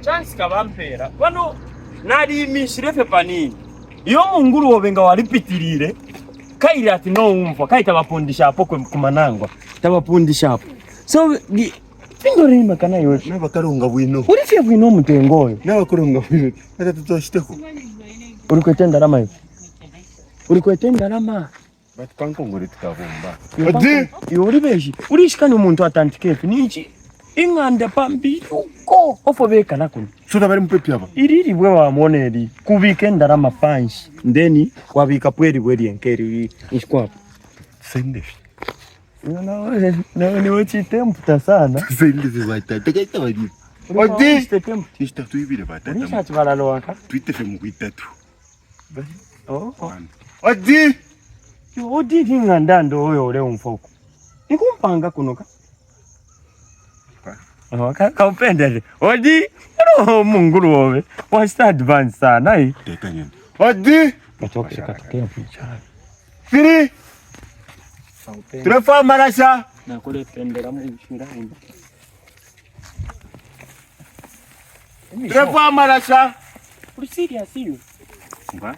chance kabampera bano nari imishirefe panini iyo munguru wobenga walipitirire kaira ati no umva kaita bapundisha hapo kumanangwa tabapundisha hapo so Pindorima kana yo n'abakarunga bwino urifye bwino mutengoyo n'abakarunga bwino ata tutoshiteko urikwetenda rama yo urikwetenda rama batukanko ngori tukabumba adi yori beji urishikana umuntu atantikefe niki inganda pambi uko ofobeka nakuni sura bari mupepi aba iriri bwe wamoneri kubikenda rama panshi ndeni wabika pweri bweri enkeri ishkwapo sende No, ni wachi temputa sana. Sende zibata. Takaita bari. Odi. Tista tuibire bata. Nisha tbalalo waka. Twite fe muitatu. Oh. Odi. Yo odi nganda ndo oyo ole umfoko. Ikumpanga kunoka. Ka upendele. Odi. Ro munguru owe. Wasta advance sana hii. Tekanye. Odi. Katoke katokea picha. Firi. Trefa marasha na kule pendera mwishira hino. Trefa marasha uri serious hiyo? Ngwa?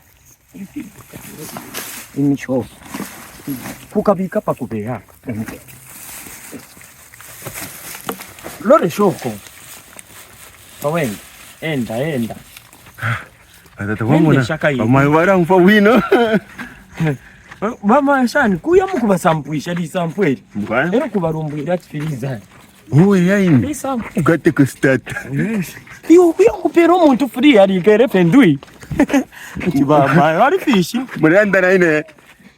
Imisho. Kukabika pa kubea. Lore shoko. Bawen, enda. Atata wamona. Mama wara mfa wino. Mama shani kuya mukubasampuisha lisampweli. Mbwa? Era kubarumbwira tfiliza. Uwe yaini. Lisampu. Ugate ku start. Iyo kuya kupera umuntu free ari kere pendui. Kibaba ari fishi. Muranda na ine.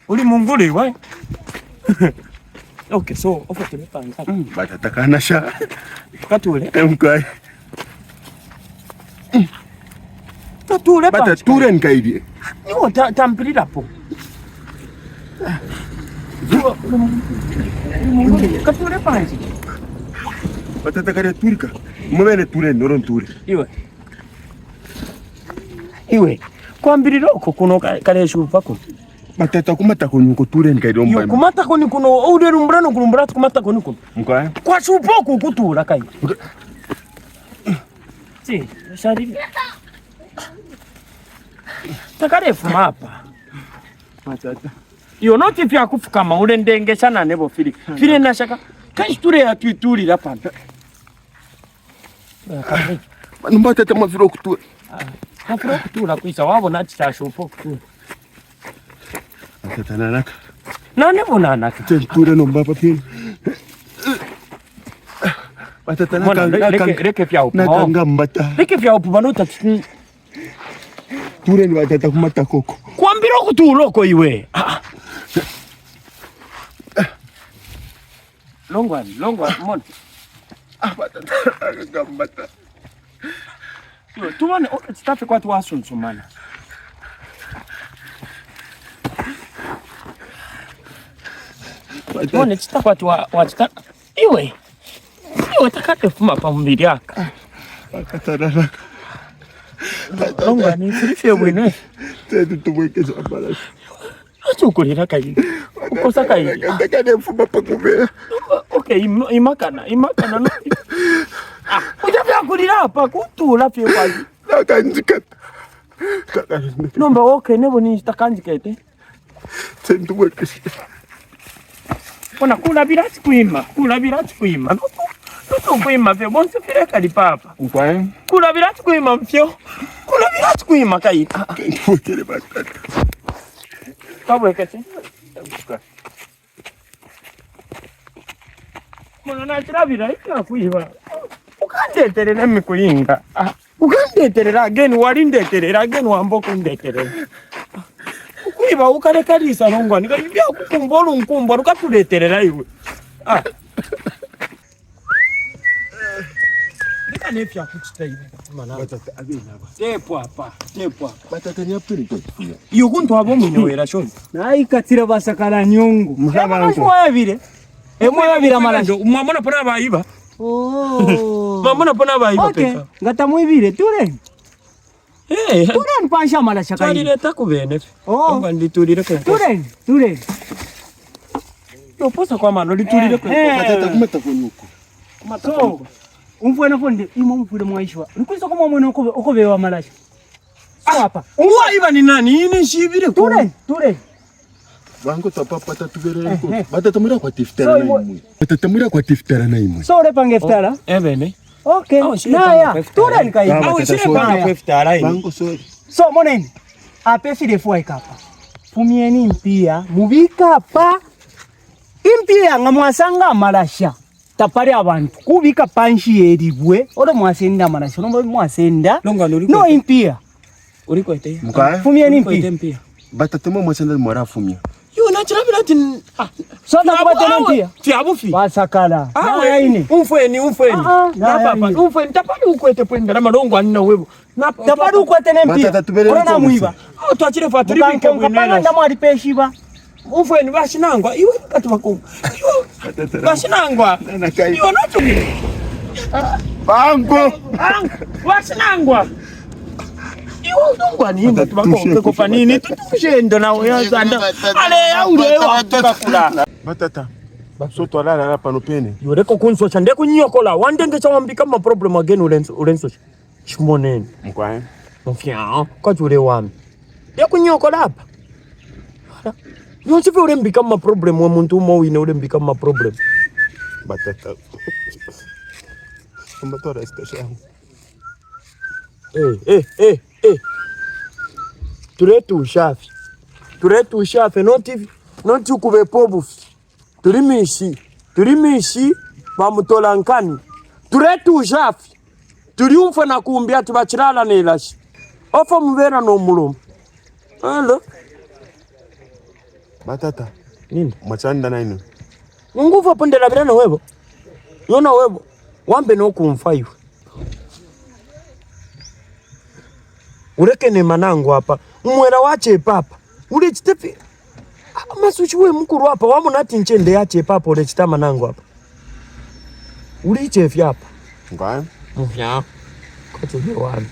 Uri mungure wa. Okay, so ofote mpanga. Batata kanasha. Katule. Mkai. Katule pa. Bata ture nkaidi. Niwo tampirira po. Katule panji. Batata kare turika. Mumene ture noron ture. Iwe. Kwambirira uko kuno kare shupa ko. Batata kumata ko nyuko ture nkaidi omba. Yo kumata ko ni kuno ode rumbrano kurumbra kumata ko ni kuno. Mkai. Kwa shupa ko kutura kai. Si, shari. Takare fuma hapa. Batata. Iyo noti pya kufukama ule ndengesha na nebo fili. Fili nashaka kashiture ya tuituri lapanda. Numba tata mafiro kutura. Mafiro kutura kuisa wabo nati tashopo kutura. Batata nanaka. Na nebo nanaka. Ture numba papini. Batata naka. Reke pya upu. Nakanga mbata. Reke pya upu banota tini. Ture ni batata kumata koko. Kuambiro kutuloko iwe. Longwa, mon. Batata gambata. Yo, tuone titafe kwa tuwasunsumana. Tuone titafa tuwatita. Iwe takate fuma pa mbili yaka. Batata nanaka. Longwa ni filife wene. Tetu tumweke zabala. Achukulira kai. Ukosa kai. Ndakane mfuma pa kubea. Okay, imakana no. Ujapya kulira hapa kutula pye kwazi. Nakanjikata. Nomba okay nebo ni takanjikete. Tetu mweke. Ona kula birati kuima. Toto kuima pye bonse fere kali papa. Ngwa? Kula birati kuima pyo. Kula birati kuima kai. Tetu mweke batata. Kabwekete. Mwana nachirabira ikakuiba. Ukandeterera mikuyinga. Ukandeterera again warindeterera again wamboko ndeterera. Kuiba ukarekarisa nongwa nikabya kukumbora unkumba ukatuleterera iwe. Nefya kuchitaiba mana Batata abina ba. tepo apa Batata ni apiri to. iyo kuntu abomune wera shoni naikatira basakala nyungu mwabire emwabira marasho mwamona pona bayiba mwamona pona bayiba peka ngatamwibire ture ture mpansha marasha kai twalileta kubene omba nditulire ko ture yo posa kwa mano litulire ko Batata kumata ko nyuko. so umfwana fonde imo mfule mwaishwa nikuiso kama mwana uko bewa malasha hapa uwa ni nani ini shibire ture wangu papa tatubere ko batatamura kwa tiftara na imwe batatamura kwa tiftara na imwe so repange ftara ebene okay naya ture nikaiba au shire panga kwa ftara ini wangu sorry so moneni apesi defua ikapa fumieni mpia mubika pa impia ngamwasanga malasha tapari abantu kubika panshi eribwe oro mwasenda malasha no mwasenda no impia uriko ite mukaya fumieni mpia batatamo mwasenda mwarafunya yo nachirabira ati so takubatena mpia tiabufi basakala na ine umfweni na papa umfweni tapari ukwete pwenda malongo anina webo na tapari ukwete mpia ora muiba twachire faturi binke bwenena ndamo alipeshiba umfweni bashinangwa iwe kati bako bashinangwa yo nacho bango bashinangwa iwe ndongwa nini kati bako ko fanini tutushendo nawe yazanda ale yaule wakula batata basoto alala hapa nopene yoreko kunsocha ndekunyokola wandenge chawambika ma problem again ulenso chimonene mkwae mfya kwajule wami ndekunyokola hapa yonse ule mbika ma problem wa muntu umwe ule mbika ma problem batata mbatora station turetu ushafi noti ukube pobufi tulimishi bamutola nkani turetu ushafi tuliumfa na kumbia tubachirala nelashi ofa mubera no muloma alo batata nini mwachanda na ino nguva pondela bila no webo yona webo wambe no kumfa iwe ureke ne manangu hapa umwera wache papa ule chitefi masuchi we mukuru hapa wamunati nchende yache papa ule chita manangu hapa ule chefi hapa ngwa mfya kote wani